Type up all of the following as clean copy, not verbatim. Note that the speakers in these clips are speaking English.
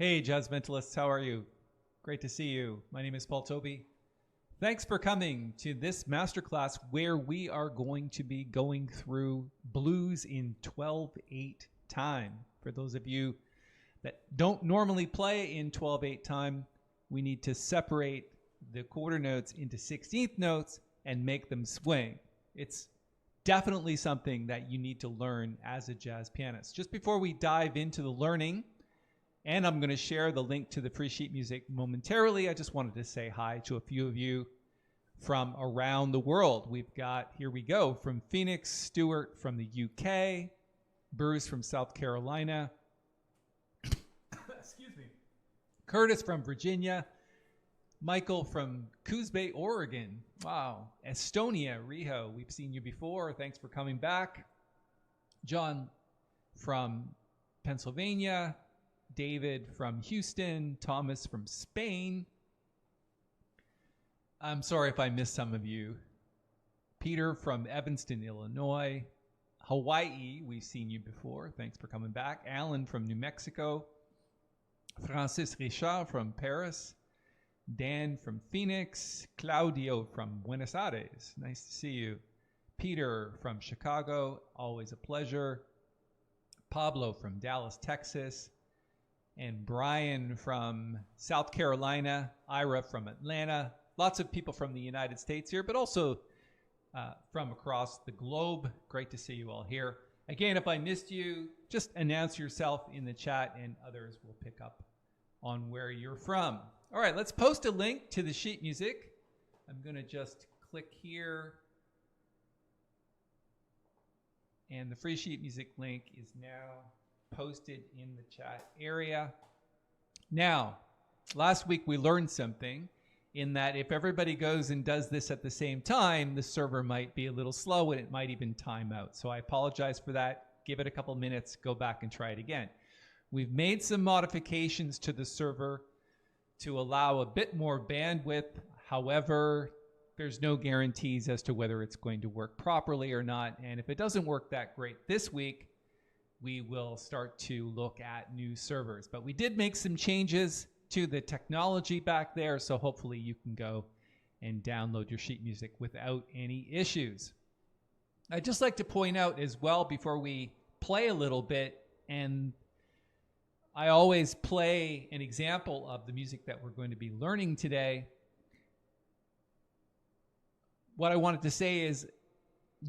Hey, Jazz Mentalists, how are you? Great to see you. My name is Paul Tobey. Thanks for coming to this masterclass where we are going to be going through blues in 12/8 time. For those of you that don't normally play in 12/8 time, we need to separate the quarter notes into 16th notes and make them swing. It's definitely something that you need to learn as a jazz pianist. Just before we dive into the learning, and I'm going to share the link to the free sheet music momentarily, I just wanted to say hi to a few of you from around the world. We've got, here we go, from Phoenix, Stuart from the UK, Bruce from South Carolina, excuse me, Curtis from Virginia, Michael from Coos Bay, Oregon. Wow. Estonia, Riho, we've seen you before. Thanks for coming back. John from Pennsylvania, David from Houston, Thomas from Spain. I'm sorry if I missed some of you. Peter from Evanston, Illinois. Hawaii, we've seen you before. Thanks for coming back. Alan from New Mexico. Francis Richard from Paris. Dan from Phoenix. Claudio from Buenos Aires. Nice to see you. Peter from Chicago. Always a pleasure. Pablo from Dallas, Texas. And Brian from South Carolina, Ira from Atlanta. Lots of people from the United States here, but also from across the globe. Great to see you all here. Again, if I missed you, just announce yourself in the chat and others will pick up on where you're from. All right, let's post a link to the sheet music. I'm going to just click here. And the free sheet music link is now posted in the chat area. Now, last week we learned something in that if everybody goes and does this at the same time, the server might be a little slow and it might even time out. So I apologize for that. Give it a couple minutes, go back and try it again. We've made some modifications to the server to allow a bit more bandwidth. However, there's no guarantees as to whether it's going to work properly or not. And if it doesn't work that great this week, we will start to look at new servers. But we did make some changes to the technology back there, so hopefully you can go and download your sheet music without any issues. I'd just like to point out as well before we play a little bit, and I always play an example of the music that we're going to be learning today. What I wanted to say is,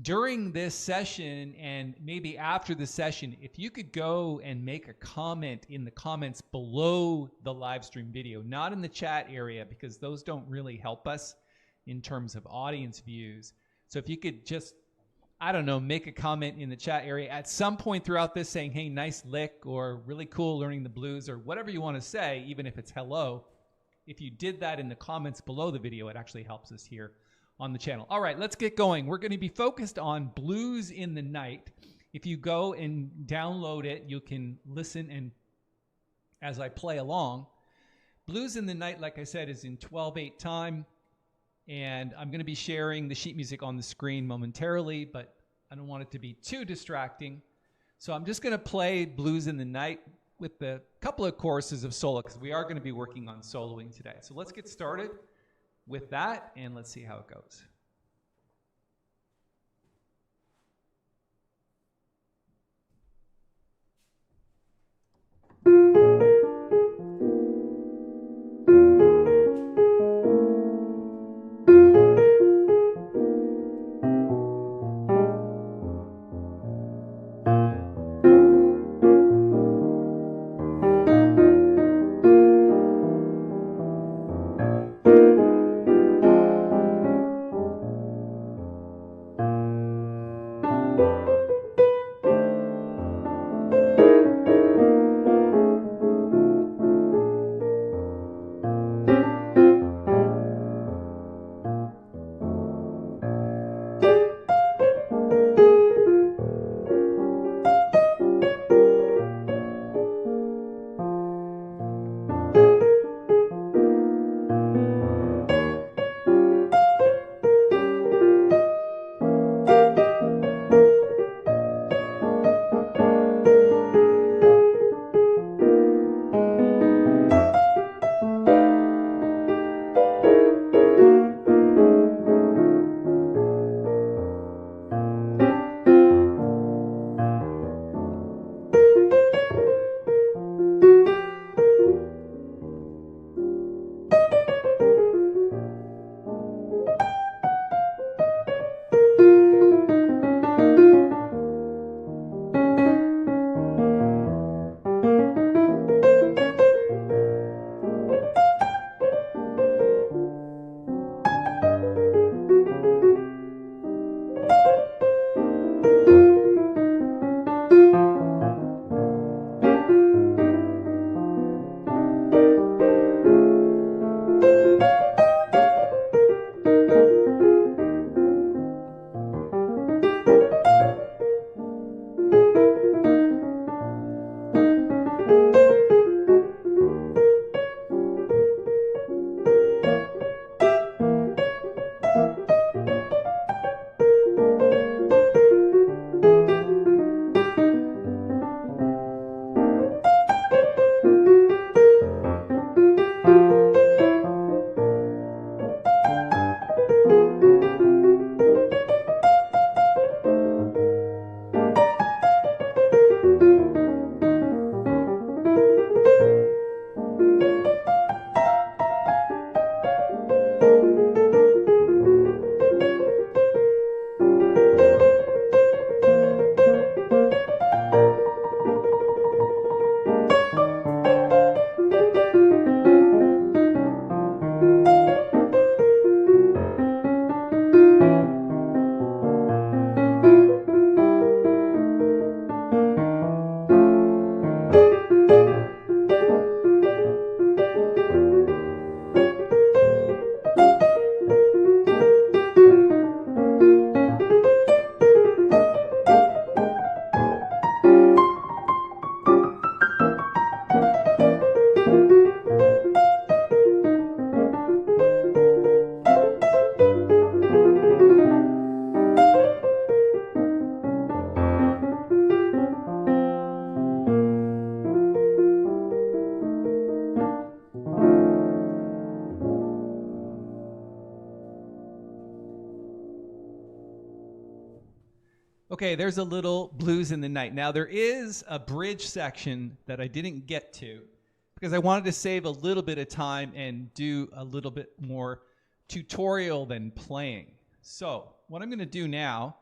during this session and maybe after the session, if you could go and make a comment in the comments below the live stream video, not in the chat area, because those don't really help us in terms of audience views. So if you could just, I don't know, make a comment in the chat area at some point throughout this saying, hey, nice lick, or really cool learning the blues, or whatever you want to say, even if it's hello. If you did that in the comments below the video, it actually helps us here on the channel. All right, let's get going. We're going to be focused on Blues in the Night. If you go and download it, you can listen and as I play along. Blues in the Night, like I said, is in 12/8 time, and I'm going to be sharing the sheet music on the screen momentarily, but I don't want it to be too distracting. So I'm just going to play Blues in the Night with a couple of choruses of solo, because we are going to be working on soloing today. So let's get started with that, and let's see how it goes. Okay, there's a little blues in the night. Now, there is a bridge section that I didn't get to because I wanted to save a little bit of time and do a little bit more tutorial than playing. So what I'm going to do now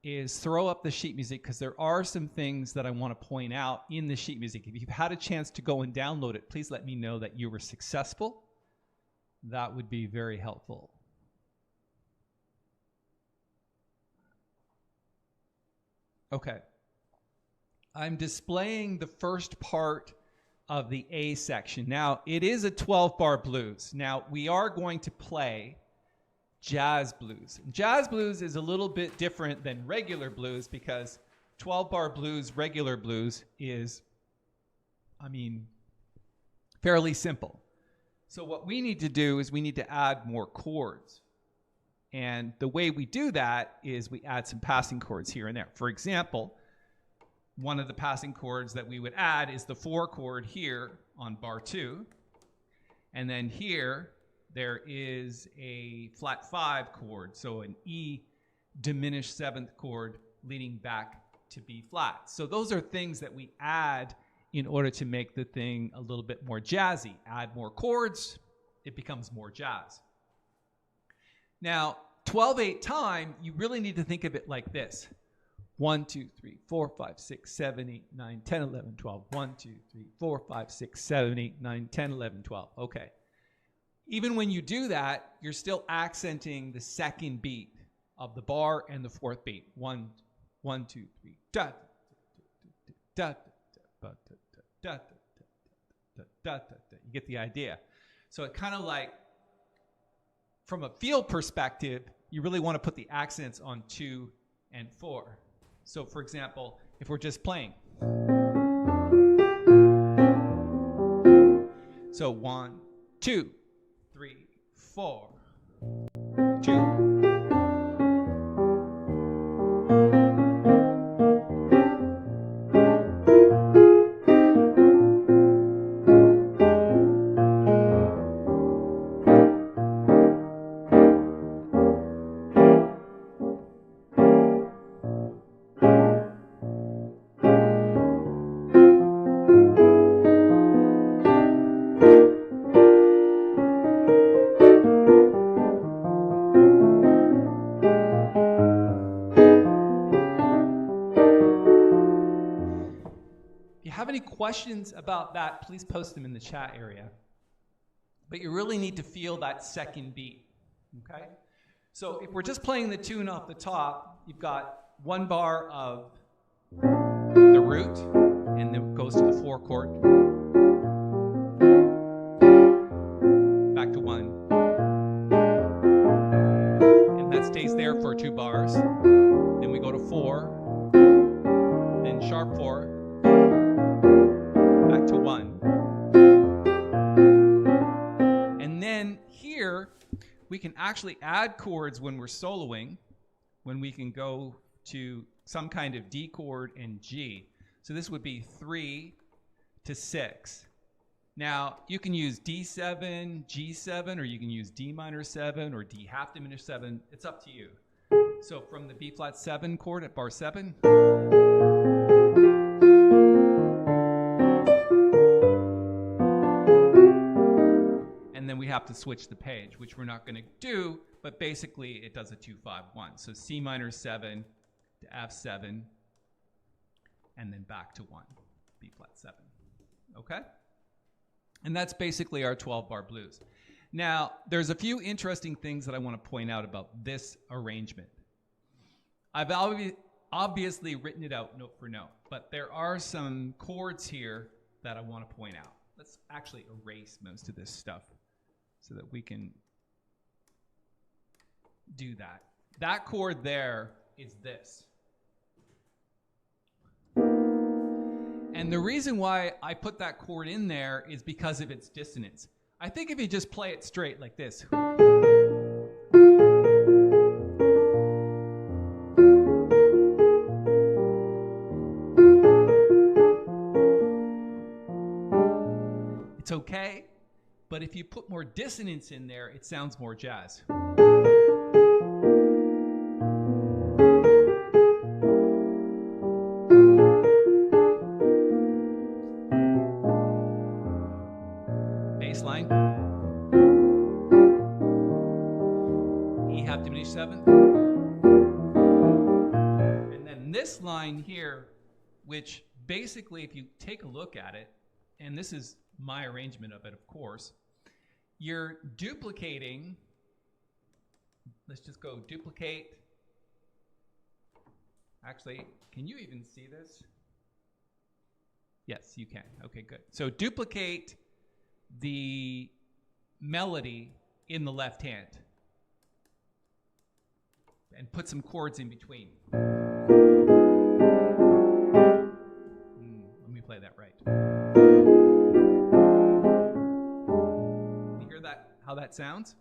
is throw up the sheet music because there are some things that I want to point out in the sheet music. If you've had a chance to go and download it, please let me know that you were successful. That would be very helpful. Okay. I'm displaying the first part of the A section. Now, it is a 12-bar blues. Now, we are going to play jazz blues. Jazz blues is a little bit different than regular blues because 12-bar blues, regular blues is, fairly simple. So what we need to do is we need to add more chords. And the way we do that is we add some passing chords here and there. For example, one of the passing chords that we would add is the 4 chord here on bar 2. And then here, there is a flat 5 chord, so an E diminished 7th chord leading back to B flat. So those are things that we add in order to make the thing a little bit more jazzy. Add more chords, it becomes more jazz. Now, 12/8 time, you really need to think of it like this. 1, 2, 3, 4, 5, 6, 7, 8, 9, 10, 11, 12. 1, 2, 3, 4, 5, 6, 7, 8, 9, 10, 11, 12. Okay. Even when you do that, you're still accenting the second beat of the bar and the 4th beat. 1, 1, 2, 3. Da, da, da, da, da, da, da, da, da. You get the idea. So it kind of like, from a feel perspective, you really want to put the accents on 2 and 4. So for example, if we're just playing. So 1, 2, 3, 4, 2. Questions about that, please post them in the chat area. But you really need to feel that second beat, okay? So if we're just playing the tune off the top, you've got 1 bar of the root, and then it goes to the 4 chord. Back to 1. And that stays there for 2 bars. Then we go to 4, then sharp 4, back to 1. And then here, we can actually add chords when we're soloing, when we can go to some kind of D chord and G. So this would be 3 to 6. Now, you can use D7, G7, or you can use D minor 7 or D half diminished 7. It's up to you. So from the B flat 7 chord at bar 7, and then we have to switch the page, which we're not going to do, but basically it does a 2-5-1. So C minor 7 to F7, and then back to 1, B flat 7. Okay? And that's basically our 12-bar blues. Now, there's a few interesting things that I want to point out about this arrangement. I've obviously written it out note for note, but there are some chords here that I want to point out. Let's actually erase most of this stuff so that we can do that. That chord there is this. And the reason why I put that chord in there is because of its dissonance. I think if you just play it straight like this, it's okay, but if you put more dissonance in there, it sounds more jazz. this line here, which basically, if you take a look at it, and this is my arrangement of it, of course, you're duplicating. Let's just go duplicate. Actually, can you even see this? Yes, you can. Okay, good. So duplicate the melody in the left hand and put some chords in between. Let me play that right. You hear that? How that sounds?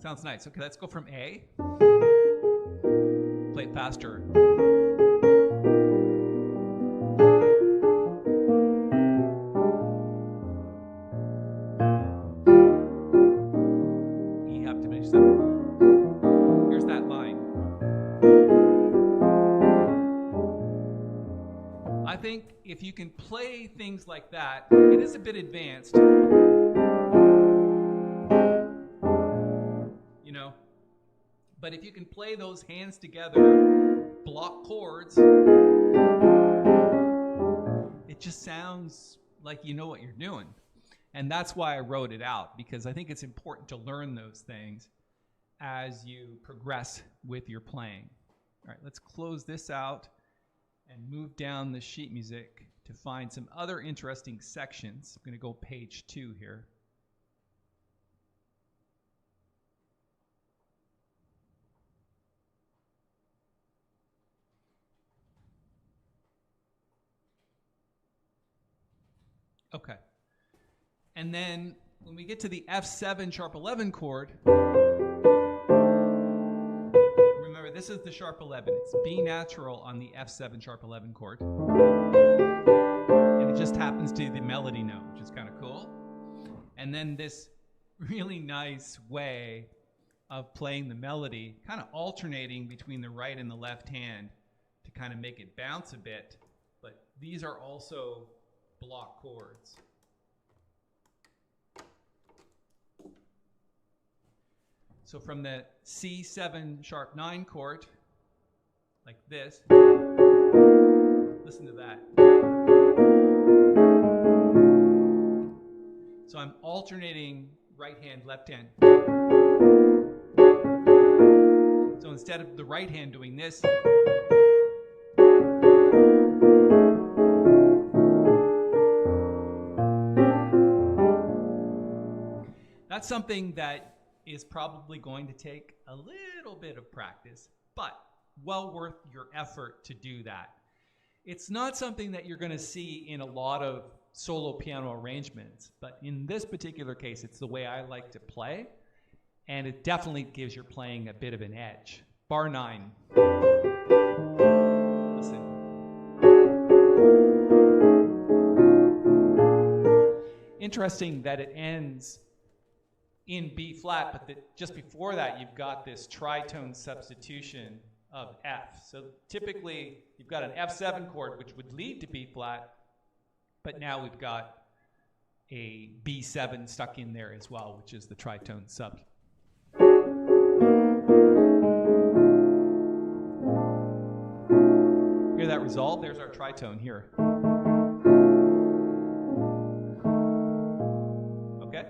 Sounds nice. Okay, let's go from A. Play it faster. E half diminished 7. Here's that line. I think if you can play things like that, it is a bit advanced. But if you can play those hands together, block chords, it just sounds like you know what you're doing. And that's why I wrote it out, because I think it's important to learn those things as you progress with your playing. All right, let's close this out and move down the sheet music to find some other interesting sections. I'm going to go page 2 here. Okay. And then when we get to the F7 sharp 11 chord, remember this is the sharp 11. It's B natural on the F7 sharp 11 chord. And it just happens to be the melody note, which is kind of cool. And then this really nice way of playing the melody, kind of alternating between the right and the left hand to kind of make it bounce a bit. But these are also block chords. So from the C7 sharp 9 chord, like this, listen to that. So I'm alternating right hand, left hand. So instead of the right hand doing this, that's something that is probably going to take a little bit of practice, but well worth your effort to do that. It's not something that you're going to see in a lot of solo piano arrangements, but in this particular case, it's the way I like to play, and it definitely gives your playing a bit of an edge. Bar 9. Listen. Interesting that it ends in B flat, but just before that, you've got this tritone substitution of F. So typically, you've got an F7 chord, which would lead to B flat, but now we've got a B7 stuck in there as well, which is the tritone sub. Hear that resolve? There's our tritone here. Okay?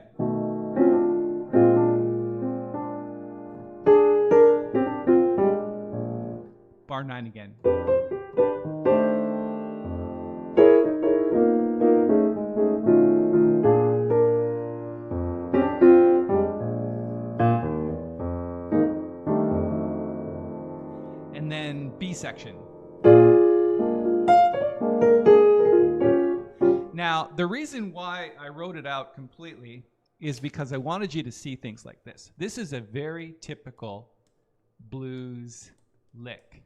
Bar 9 again. And then B section. Now, the reason why I wrote it out completely is because I wanted you to see things like this. This is a very typical blues lick.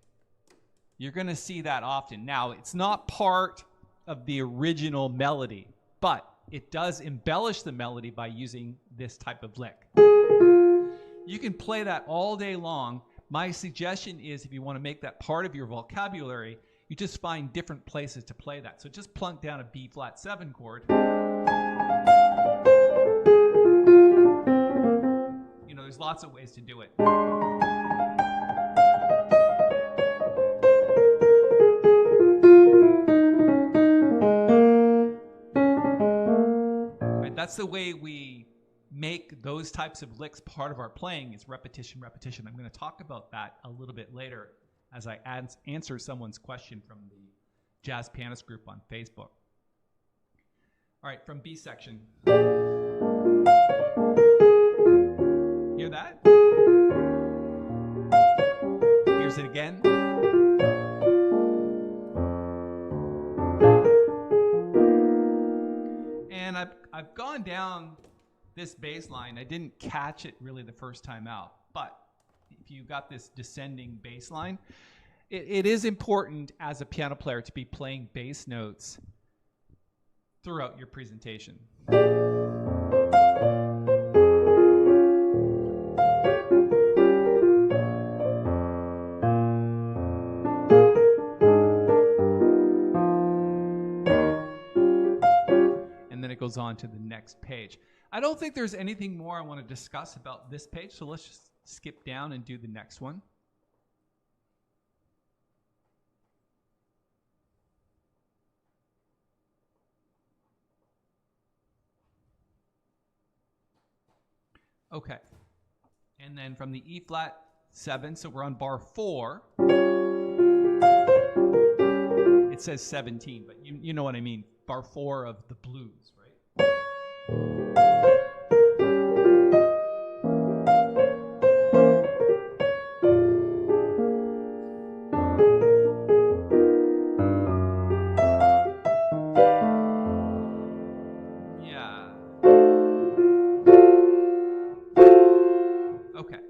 You're going to see that often. Now, it's not part of the original melody, but it does embellish the melody by using this type of lick. You can play that all day long. My suggestion is if you want to make that part of your vocabulary, you just find different places to play that. So just plunk down a B flat 7 chord. You know, there's There's lots of ways to do it. Right, that's the way we make those types of licks part of our playing, is repetition, repetition. I'm going to talk about that a little bit later as I answer someone's question from the Jazz Pianist group on Facebook. All right, from B section. Hear that? Here's it again. And I've gone down this bass line. I didn't catch it really the first time out, but if you got this descending bass line, it is important as a piano player to be playing bass notes throughout your presentation. And then it goes on to the next page. I don't think there's anything more I want to discuss about this page, so let's just skip down and do the next one. Okay, and then from the E flat 7, so we're on bar 4. It says 17, but you know what I mean. Bar 4 of the blues, right?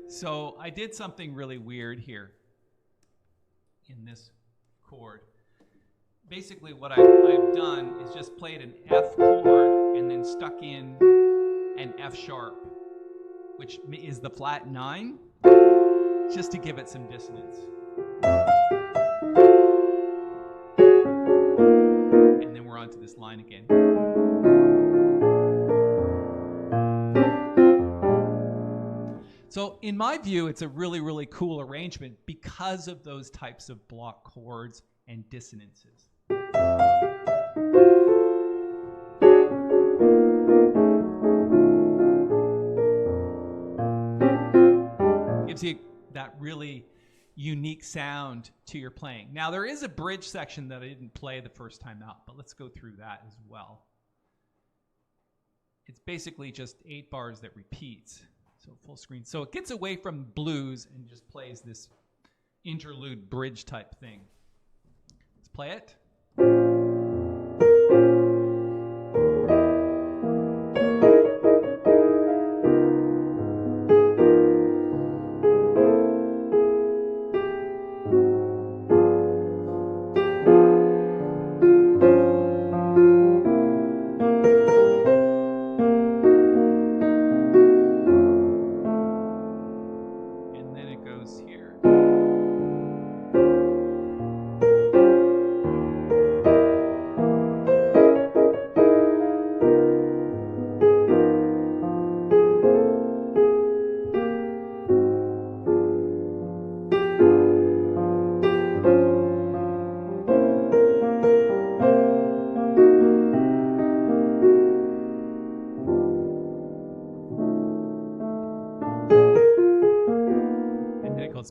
So I did something really weird here in this chord. Basically what I've done is just played an F chord and then stuck in an F sharp, which is the flat 9, just to give it some dissonance. And then we're on to this line again. So in my view, it's a really, really cool arrangement because of those types of block chords and dissonances. Gives you that really unique sound to your playing. Now, there is a bridge section that I didn't play the first time out, but let's go through that as well. It's basically just 8 bars that repeats. So full screen. So it gets away from blues and just plays this interlude bridge type thing. Let's play it.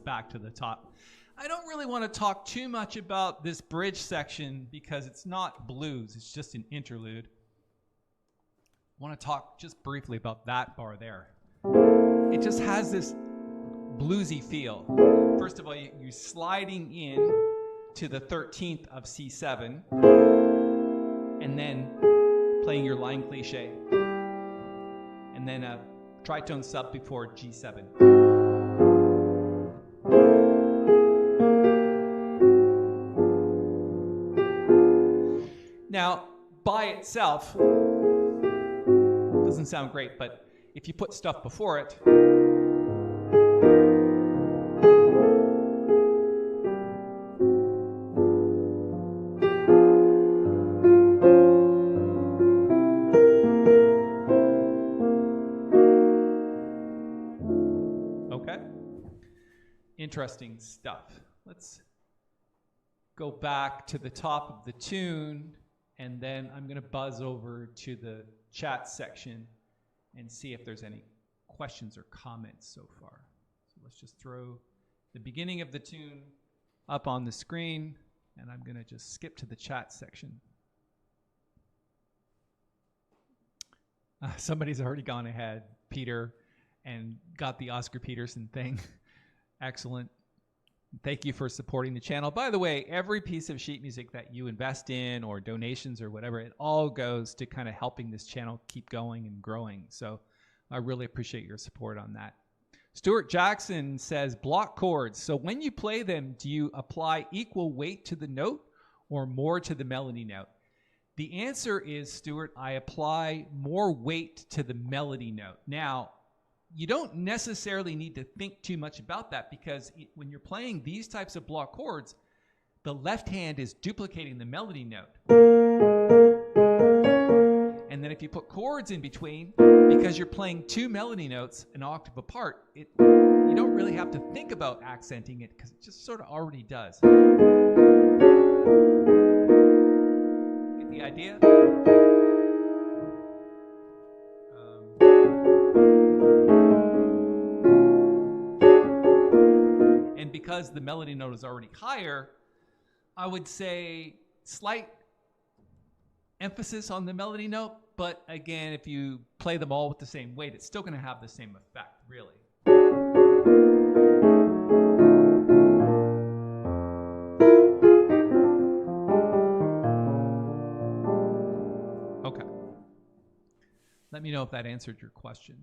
Back to the top. I don't really want to talk too much about this bridge section because it's not blues, it's just an interlude. I want to talk just briefly about that bar there. It just has this bluesy feel. First of all, you're sliding in to the 13th of C7 and then playing your line cliche and then a tritone sub before G7. Now, by itself, doesn't sound great, but if you put stuff before it, Okay. Interesting stuff. Let's go back to the top of the tune, and then I'm going to buzz over to the chat section and see if there's any questions or comments so far. So let's just throw the beginning of the tune up on the screen, and I'm going to just skip to the chat section. Somebody's already gone ahead, Peter, and got the Oscar Peterson thing. Excellent. Thank you for supporting the channel. By the way, every piece of sheet music that you invest in or donations or whatever, it all goes to kind of helping this channel keep going and growing. So I really appreciate your support on that. Stuart Jackson says, block chords. So when you play them, do you apply equal weight to the note or more to the melody note? The answer is, Stuart, I apply more weight to the melody note. Now, you don't necessarily need to think too much about that, because when you're playing these types of block chords, the left hand is duplicating the melody note. And then if you put chords in between, because you're playing two melody notes an octave apart, you don't really have to think about accenting it, because it just sort of already does. Get the idea? And because the melody note is already higher, I would say slight emphasis on the melody note, but again, if you play them all with the same weight, it's still going to have the same effect, really. Okay. Let me know if that answered your question.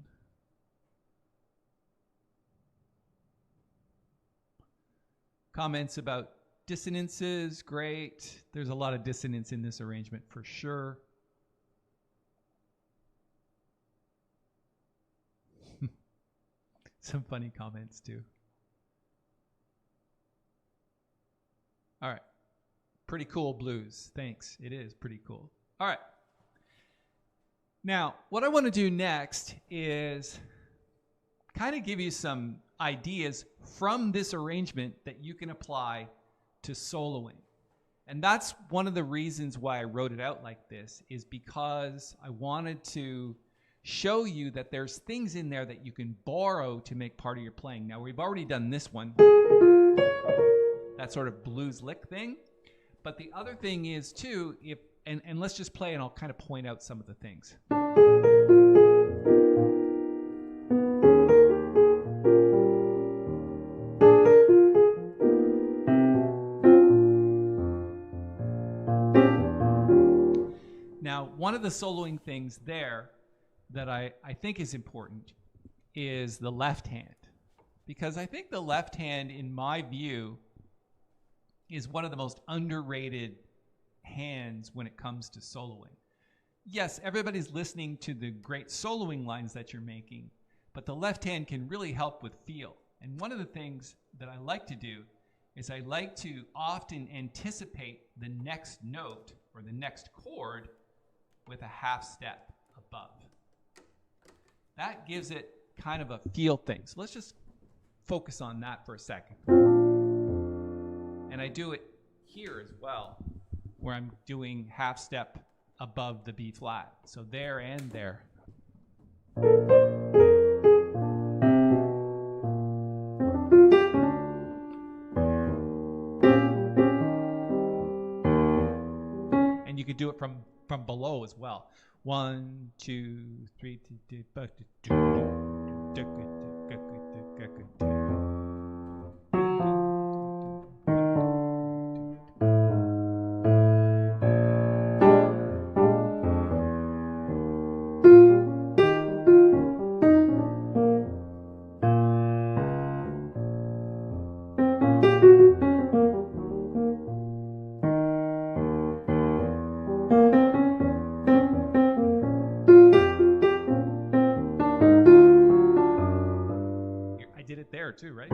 Comments about dissonances, great. There's a lot of dissonance in this arrangement for sure. Some funny comments too. All right. Pretty cool blues. Thanks. It is pretty cool. All right. Now, what I want to do next is kind of give you some ideas from this arrangement that you can apply to soloing. And that's one of the reasons why I wrote it out like this, is because I wanted to show you that there's things in there that you can borrow to make part of your playing. Now, we've already done this one, that sort of blues lick thing. But the other thing is too, and let's just play and I'll kind of point out some of the things. Now, one of the soloing things there that I think is important is the left hand. Because I think the left hand, in my view, is one of the most underrated hands when it comes to soloing. Yes, everybody's listening to the great soloing lines that you're making, but the left hand can really help with feel. And one of the things that I like to do is I like to often anticipate the next note or the next chord with a half step above. That gives it kind of a feel thing. So let's just focus on that for a second. And I do it here as well, where I'm doing half step above the B flat. So there and there. And you could do it from below as well. 1, 2, 3, 2, 2. Too, right?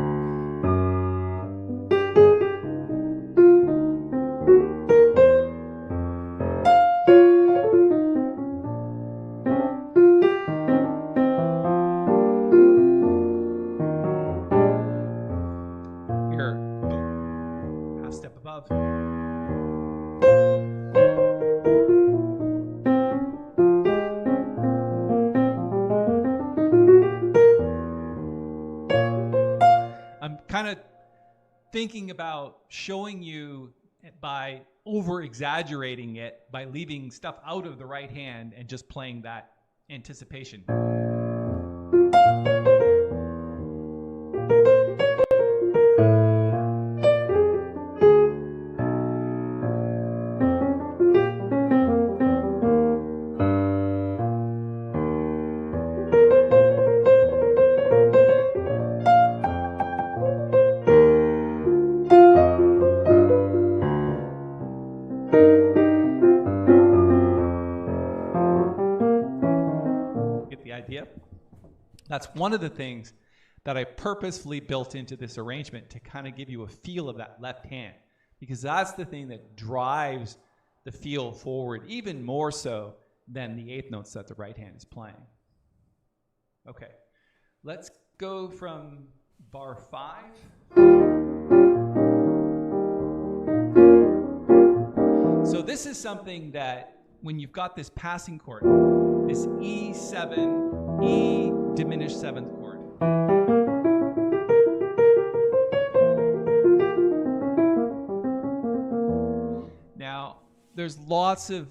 kind of thinking about showing you by over-exaggerating it, by leaving stuff out of the right hand and just playing that anticipation. That's one of the things that I purposefully built into this arrangement to kind of give you a feel of that left hand, because that's the thing that drives the feel forward even more so than the eighth notes that the right hand is playing. Okay, let's go from bar 5. So this is something that when you've got this passing chord, this E7, E diminished 7th chord. Now, there's lots of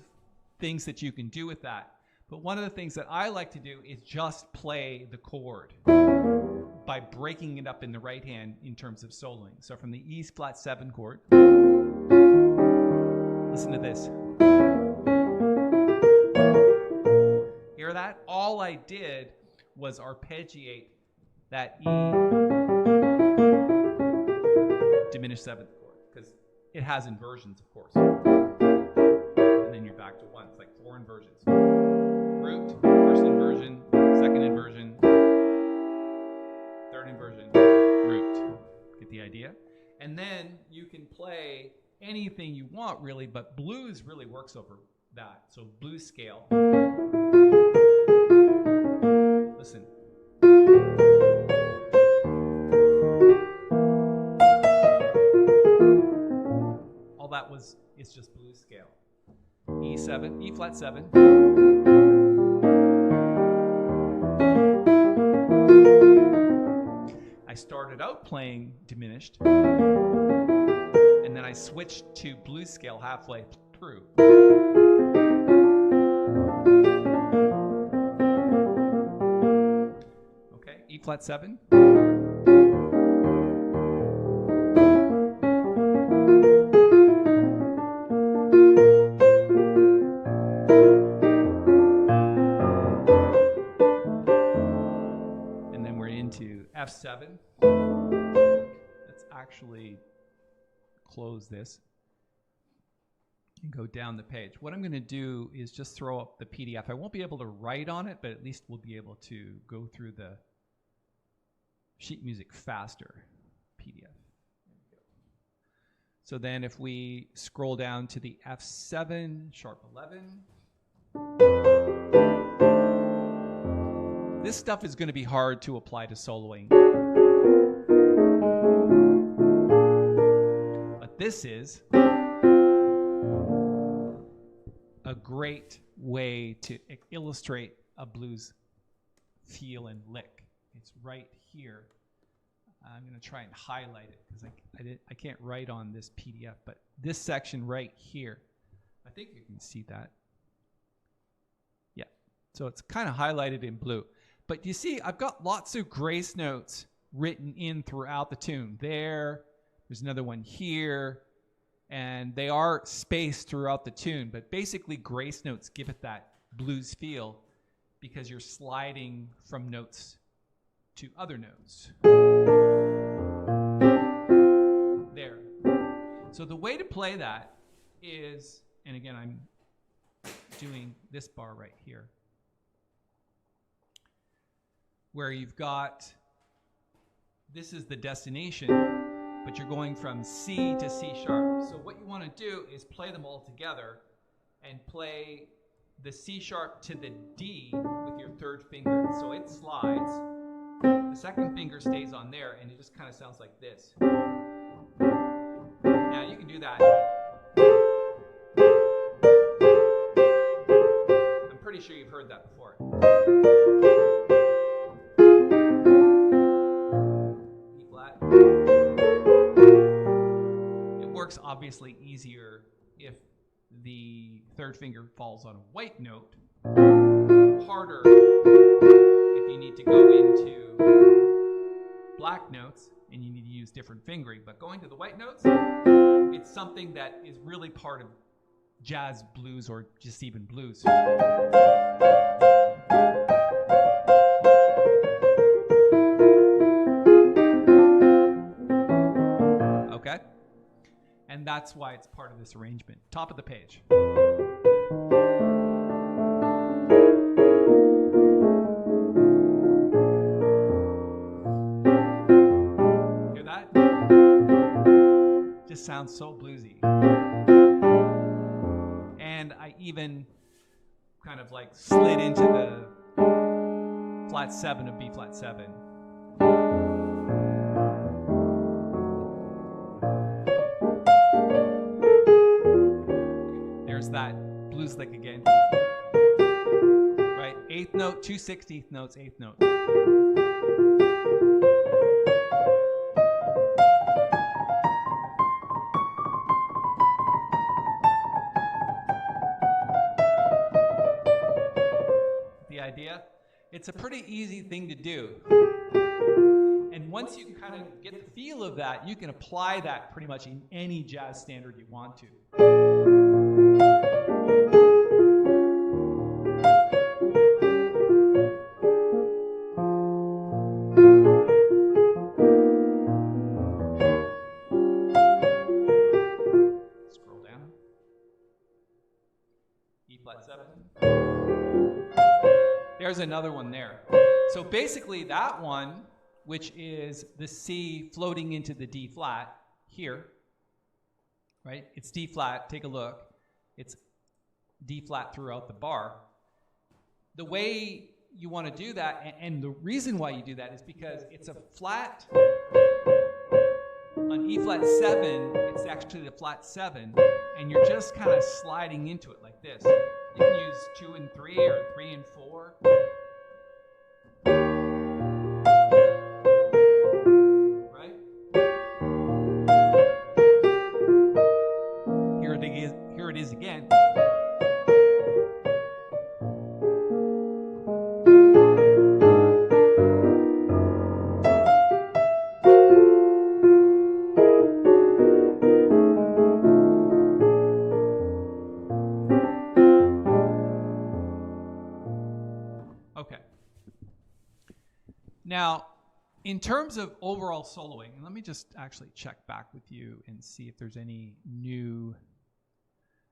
things that you can do with that, but one of the things that I like to do is just play the chord by breaking it up in the right hand in terms of soloing. So from the E flat 7 chord, listen to this. Hear that? All I did was arpeggiate that E diminished 7th chord, because it has inversions, of course. And then you're back to 1. It's like 4 inversions. Root, first inversion, second inversion, third inversion, root. Get the idea? And then you can play anything you want, really, but blues really works over that. So blues scale. Listen. All that is just blues scale. E7, E flat 7. I started out playing diminished, and then I switched to blues scale halfway through. E flat 7. And then we're into F7. Let's actually close this and go down the page. What I'm going to do is just throw up the PDF. I won't be able to write on it, but at least we'll be able to go through the sheet music faster. PDF. So then if we scroll down to the F7, sharp 11. This stuff is going to be hard to apply to soloing. But this is a great way to illustrate a blues feel and lick. It's right here. I'm going to try and highlight it because I can't write on this PDF, but this section right here, I think you can see that. Yeah, so it's kind of highlighted in blue. But you see, I've got lots of grace notes written in throughout the tune. There's another one here, and they are spaced throughout the tune, but basically grace notes give it that blues feel because you're sliding from notes to other notes. There. So the way to play that is, and again, I'm doing this bar right here, where you've got, this is the destination, but you're going from C to C sharp. So what you want to do is play them all together and play the C sharp to the D with your third finger. So it slides. The second finger stays on there, and it just kind of sounds like this. Now you can do that. I'm pretty sure you've heard that before. E flat. works obviously easier if the third finger falls on a white note. Harder if you need to go into black notes and you need to use different fingering. But going to the white notes, it's something that is really part of jazz, blues, or just even blues. Okay? And that's why it's part of this arrangement. Top of the page. Hear that? Just sounds so bluesy. And I even kind of like slid into the flat 7 of B flat 7. There's that blues lick again. Right? 8th note, 2 16th notes, 8th note. Idea. It's a pretty easy thing to do. And once you kind of get the feel of that, you can apply that pretty much in any jazz standard you want to. Scroll down. E flat 7. There's another one there. So basically that one, which is the C floating into the D flat here, right? It's D flat, take a look. It's D flat throughout the bar. The way you want to do that, and the reason why you do that is because it's a flat. On E flat 7, it's actually the flat 7, and you're just kind of sliding into it like this. You can use 2 and 3 or 3 and 4. Right? Here it is again. Now, in terms of overall soloing, and let me just actually check back with you and see if there's any new.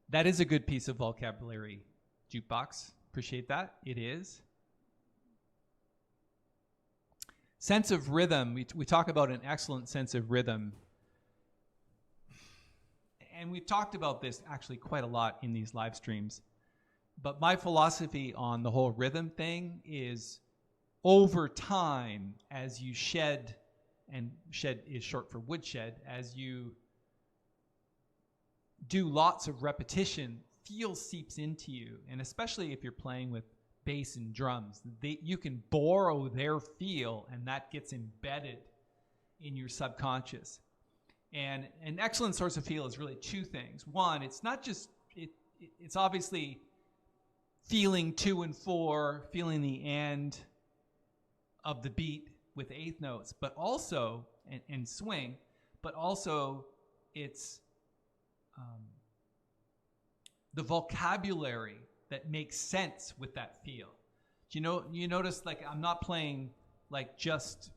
That is a good piece of vocabulary, jukebox. Appreciate that. It is. Sense of rhythm. We talk about an excellent sense of rhythm. And we've talked about this actually quite a lot in these live streams. But my philosophy on the whole rhythm thing is, over time, as you shed, and shed is short for woodshed, as you do lots of repetition, feel seeps into you. And especially if you're playing with bass and drums, you can borrow their feel, and that gets embedded in your subconscious. And an excellent source of feel is really two things. One, it's not just, it's obviously feeling 2 and 4, feeling the end of the beat with 8th notes, but also, and swing, but also it's the vocabulary that makes sense with that feel. You notice, like, I'm not playing like just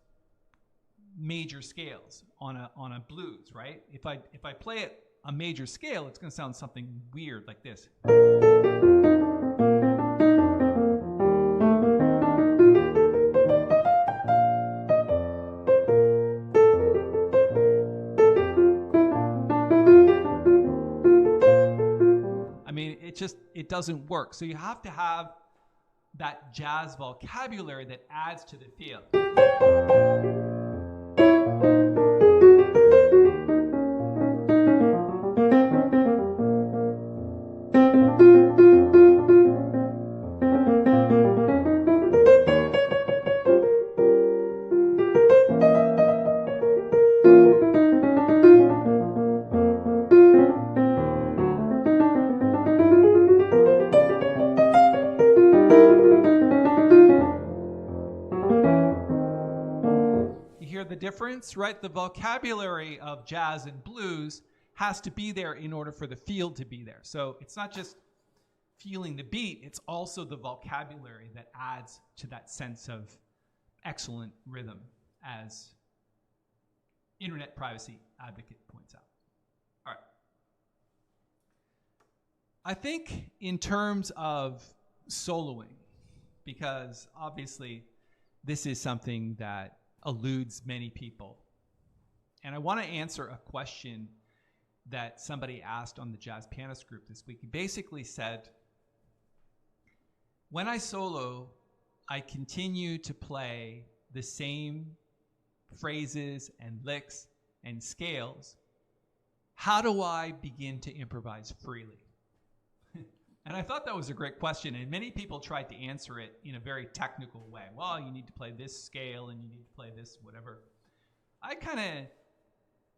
major scales on a blues, right? If I play it a major scale, it's going to sound something weird like this. It doesn't work. So you have to have that jazz vocabulary that adds to the feel. hear the difference, right? The vocabulary of jazz and blues has to be there in order for the feel to be there. So it's not just feeling the beat, it's also the vocabulary that adds to that sense of excellent rhythm, as internet privacy advocate points out. All right. I think in terms of soloing, because obviously this is something that eludes many people. And I want to answer a question that somebody asked on the Jazz Pianist group this week. He basically said, when I solo, I continue to play the same phrases and licks and scales. How do I begin to improvise freely? And I thought that was a great question, and many people tried to answer it in a very technical way. Well, you need to play this scale, and you need to play this whatever. I kind of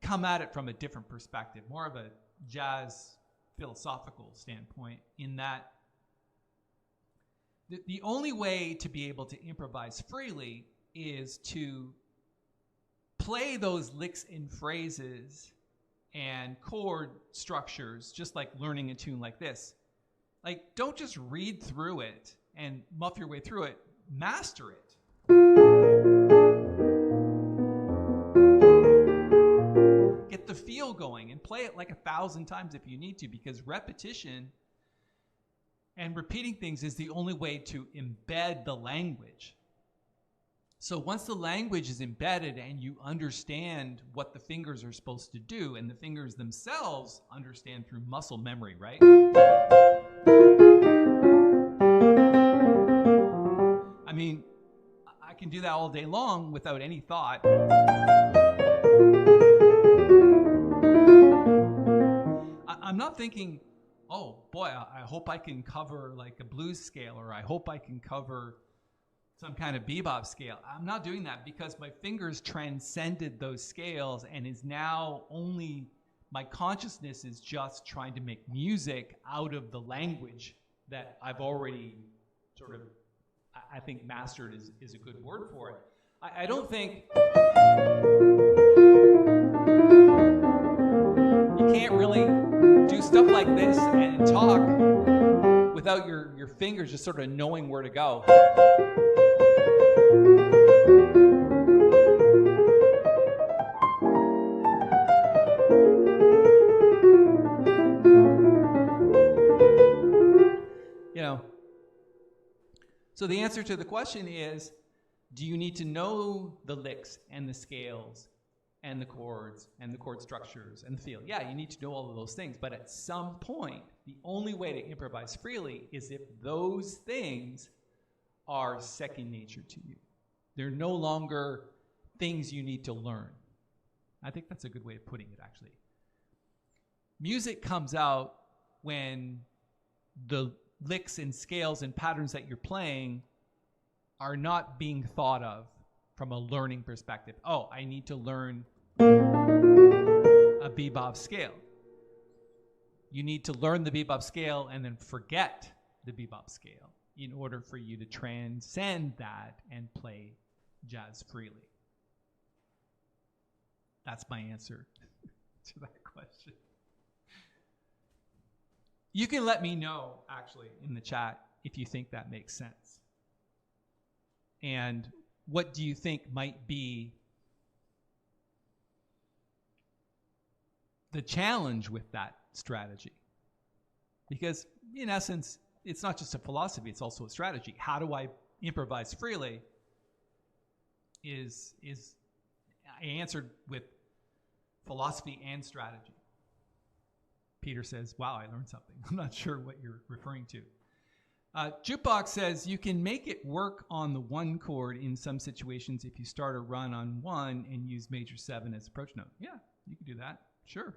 come at it from a different perspective, more of a jazz philosophical standpoint, in that the only way to be able to improvise freely is to play those licks and phrases and chord structures, just like learning a tune like this. Like, don't just read through it and muff your way through it. Master it. Get the feel going and play it like 1,000 times if you need to, because repetition and repeating things is the only way to embed the language. So once the language is embedded and you understand what the fingers are supposed to do, and the fingers themselves understand through muscle memory, right? I mean, I can do that all day long without any thought. I'm not thinking, oh boy, I hope I can cover like a blues scale, or I hope I can cover some kind of bebop scale. I'm not doing that because my fingers transcended those scales, and is now only, my consciousness is just trying to make music out of the language that I've already sort of, I think mastered is a good word for it. I don't think you can't really do stuff like this and talk without your fingers just sort of knowing where to go. You know, so the answer to the question is, do you need to know the licks and the scales and the chords and the chord structures and the feel? Yeah, you need to know all of those things, but at some point, the only way to improvise freely is if those things are second nature to you. They're no longer things you need to learn. I think that's a good way of putting it, actually. Music comes out when the licks and scales and patterns that you're playing are not being thought of from a learning perspective. Oh, I need to learn a bebop scale. You need to learn the bebop scale and then forget the bebop scale in order for you to transcend that and play jazz freely. That's my answer to that question. You can let me know, actually, in the chat if you think that makes sense. And what do you think might be the challenge with that strategy? Because, in essence, it's not just a philosophy, it's also a strategy. How do I improvise freely is I answered with philosophy and strategy. Peter says, wow, I learned something. I'm not sure what you're referring to. Jukebox says, you can make it work on the one chord in some situations if you start a run on one and use major 7 as approach note. Yeah, you can do that. Sure.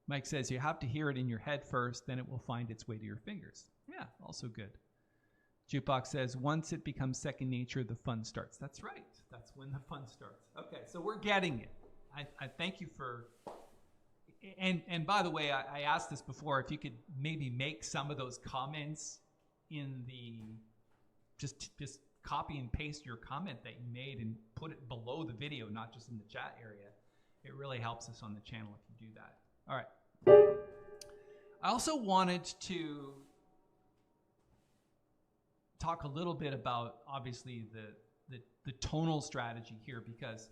Mike says, you have to hear it in your head first, then it will find its way to your fingers. Yeah, also good. Jukebox says, once it becomes second nature, the fun starts. That's right. That's when the fun starts. Okay, so we're getting it. I thank you for And by the way, I asked this before, if you could maybe make some of those comments in the, just copy and paste your comment that you made and put it below the video, not just in the chat area. It really helps us on the channel if you do that. All right. I also wanted to talk a little bit about, obviously, the tonal strategy here, because,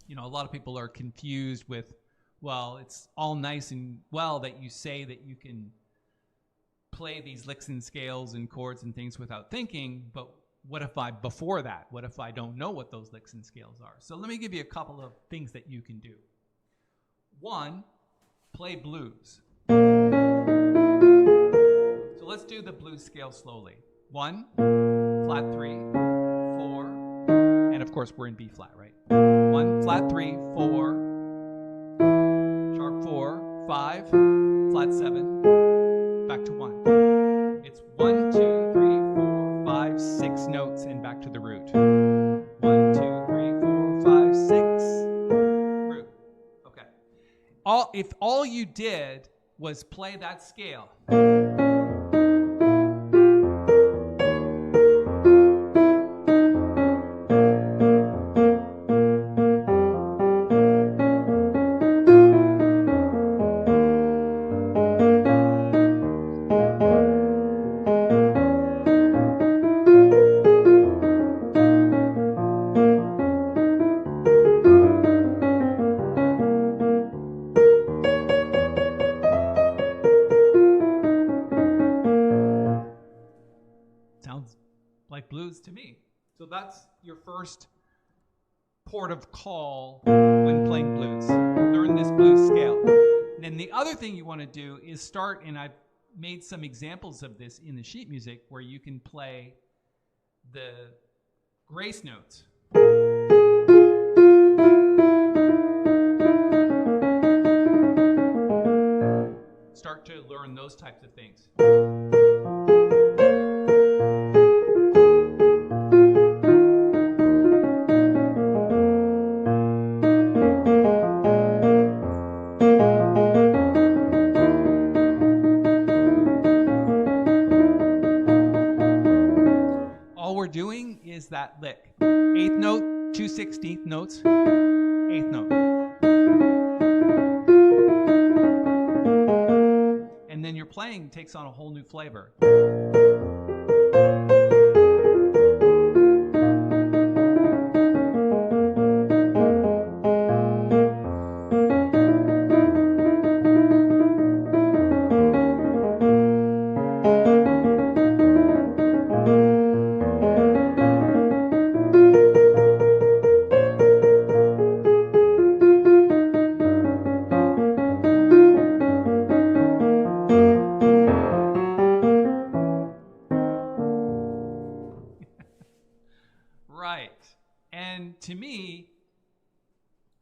you know, a lot of people are confused with, well, it's all nice and well that you say that you can play these licks and scales and chords and things without thinking, but what if before that, what if I don't know what those licks and scales are? So let me give you a couple of things that you can do. One, play blues. So let's do the blues scale slowly. 1, flat 3, 4, and of course we're in B flat, right? 1, flat 3, 4, sharp 4, 5, flat 7, back to 1. It's 1, 2, 3, 4, 5, 6 notes and back to the root. 1, 2, 3, 4, 5, 6, root. Okay. If all you did was play that scale, to me. So that's your first port of call when playing blues. Learn this blues scale. And then the other thing you want to do is start, and I've made some examples of this in the sheet music, where you can play the grace notes. Start to learn those types of things. That lick. 8th note, 2 16th notes, 8th note. And then your playing takes on a whole new flavor.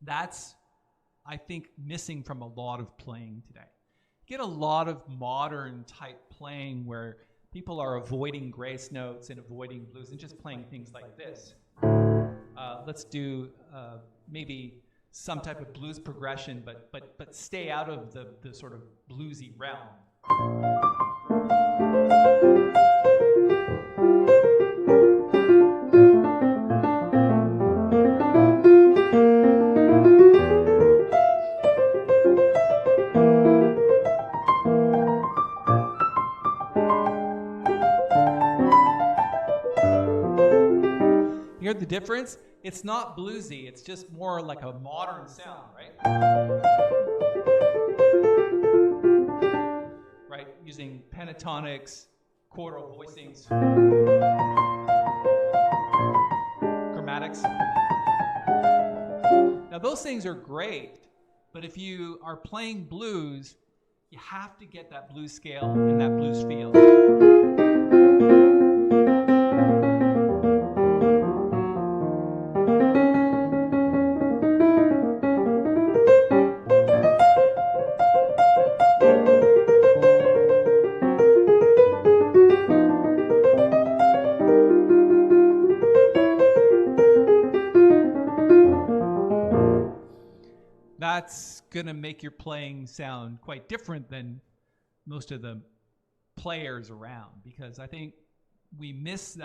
That's, I think, missing from a lot of playing today. Get a lot of modern type playing where people are avoiding grace notes and avoiding blues and just playing things like this. Let's do maybe some type of blues progression, but stay out of the sort of bluesy realm. The difference, it's not bluesy, it's just more like a modern sound, right? Right, using pentatonics, chordal voicings, chromatics. Now those things are great, but if you are playing blues, you have to get that blues scale and that blues feel. That's going to make your playing sound quite different than most of the players around, because I think we miss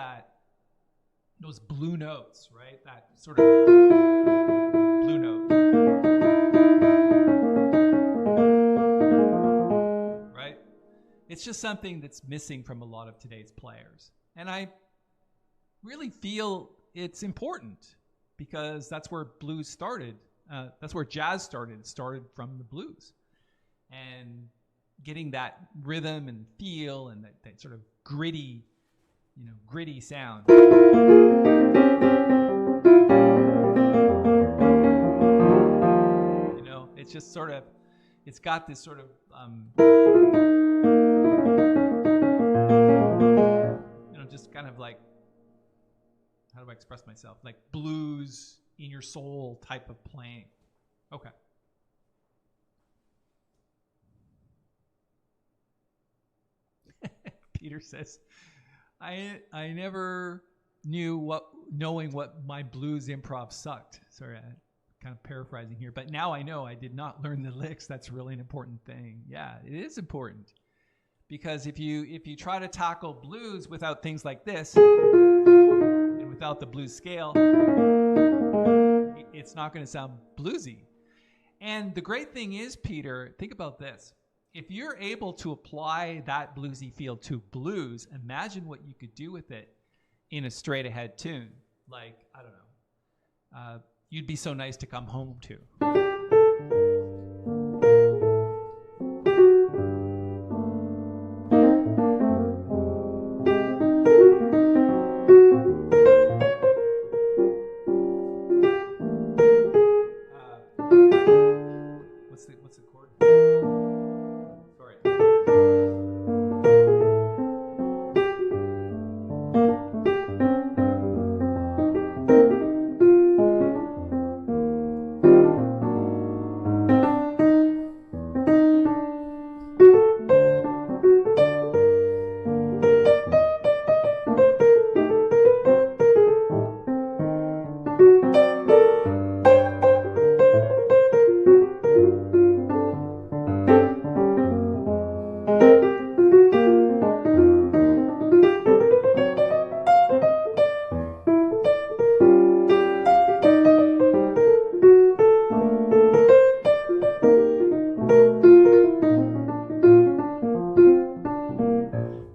those blue notes, right? That sort of blue note, right? It's just something that's missing from a lot of today's players. And I really feel it's important, because that's where blues started. That's where jazz started. It started from the blues. And getting that rhythm and feel and that sort of gritty sound. It's just sort of, it's got this sort of, just kind of like, how do I express myself? Like blues in your soul type of playing. Okay. Peter says, I never knew knowing what my blues improv sucked. Sorry, I'm kind of paraphrasing here, but now I know I did not learn the licks. That's really an important thing. Yeah, it is important, because if you try to tackle blues without things like this and without the blues scale, it's not going to sound bluesy. And the great thing is, Peter, think about this. If you're able to apply that bluesy feel to blues, imagine what you could do with it in a straight ahead tune. Like, I don't know, You'd Be So Nice to Come Home To. What's the chord? Sorry.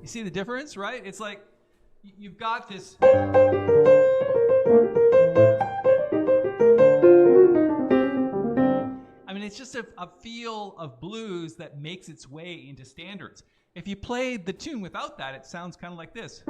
See the difference, right? It's like you've got this. I mean, it's just a feel of blues that makes its way into standards. If you played the tune without that, it sounds kind of like this.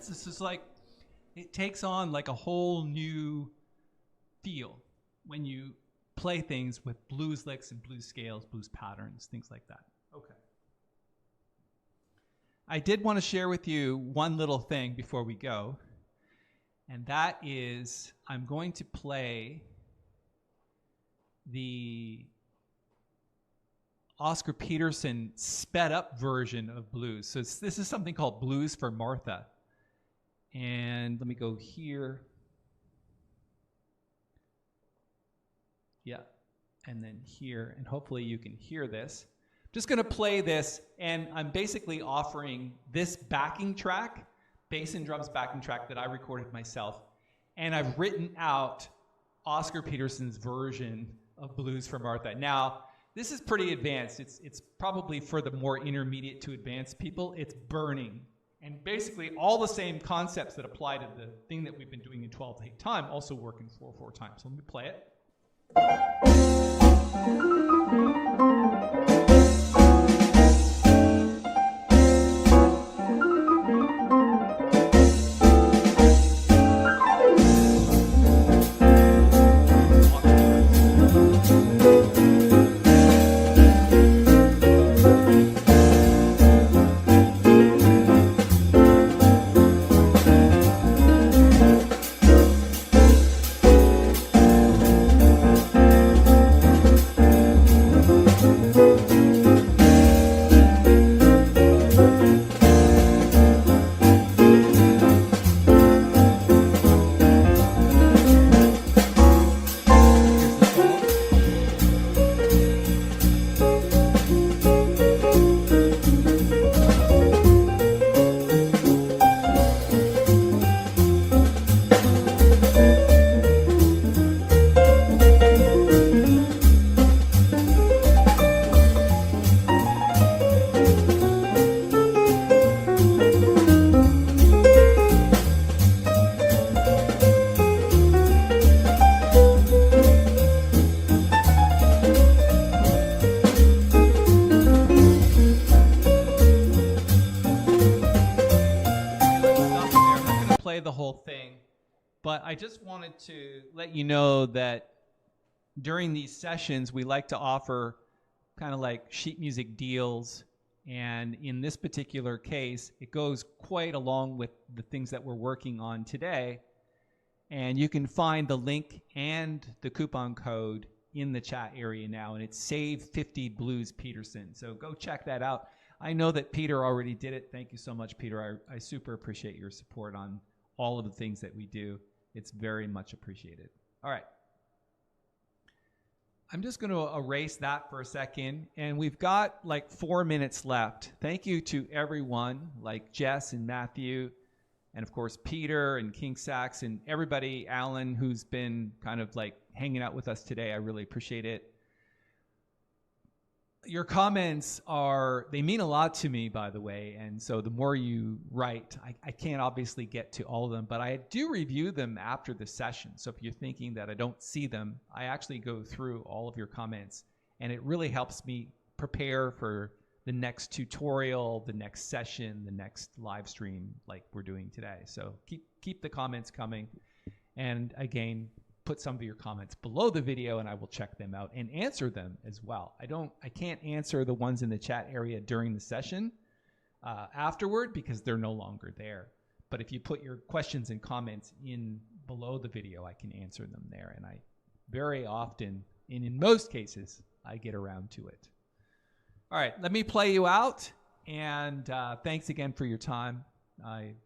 This is like, it takes on like a whole new feel when you play things with blues licks and blues scales, blues patterns, things like that. Okay. I did want to share with you one little thing before we go, and that is I'm going to play the Oscar Peterson sped up version of blues. So this is something called Blues for Martha. And let me go here. Yeah. And then here. And hopefully you can hear this. Just going to play this, and I'm basically offering this backing track, bass and drums backing track that I recorded myself, and I've written out Oscar Peterson's version of Blues for Martha. Now, this is pretty advanced. It's probably for the more intermediate to advanced people. It's burning. And basically all the same concepts that apply to the thing that we've been doing in 12/8 time also work in 4/4 time. So let me play it. The whole thing, but I just wanted to let you know that during these sessions we like to offer kind of like sheet music deals, and in this particular case it goes quite along with the things that we're working on today, and you can find the link and the coupon code in the chat area now, and it's Save 50 Blues Peterson, so go check that out. I know that Peter already did it. Thank you so much, Peter. I super appreciate your support on all of the things that we do. It's very much appreciated. All right. I'm just going to erase that for a second, and we've got like 4 minutes left. Thank you to everyone like Jess and Matthew, and of course Peter and King Sax and everybody, Alan, who's been kind of like hanging out with us today. I really appreciate it. Your comments they mean a lot to me, by the way, and so the more you write, I can't obviously get to all of them, but I do review them after the session. So if you're thinking that I don't see them, I actually go through all of your comments, and it really helps me prepare for the next tutorial, the next session, the next live stream like we're doing today. So keep the comments coming, and again, put some of your comments below the video and I will check them out and answer them as well. I can't answer the ones in the chat area during the session afterward because they're no longer there. But if you put your questions and comments in below the video, I can answer them there. And I very often, and in most cases, I get around to it. All right, let me play you out. And thanks again for your time. I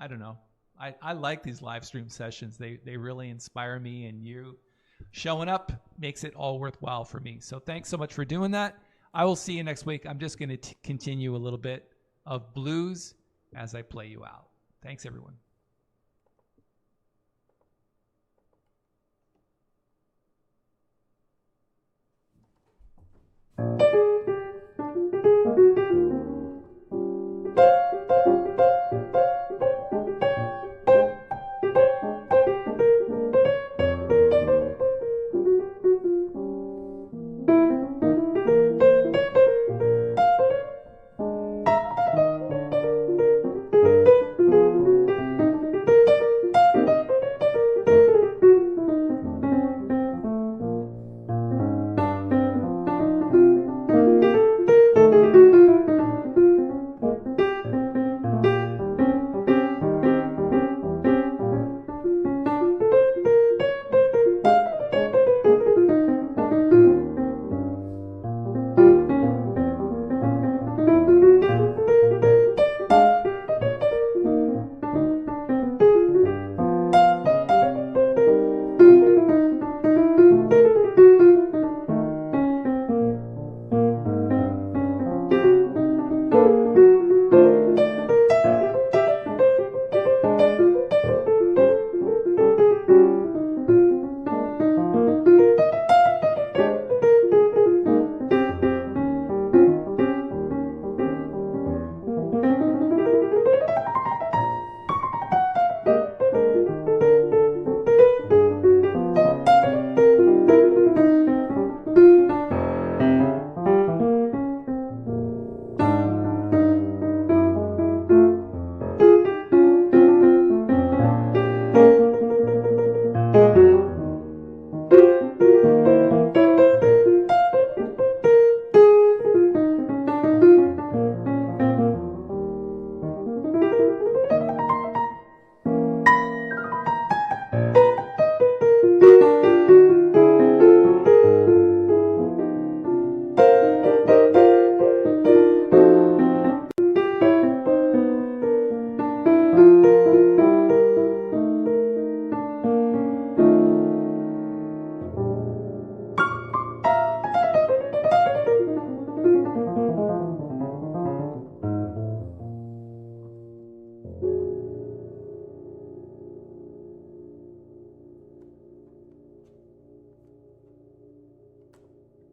don't know. I like these live stream sessions. They really inspire me, and you showing up makes it all worthwhile for me. So thanks so much for doing that. I will see you next week. I'm just going to continue a little bit of blues as I play you out. Thanks, everyone.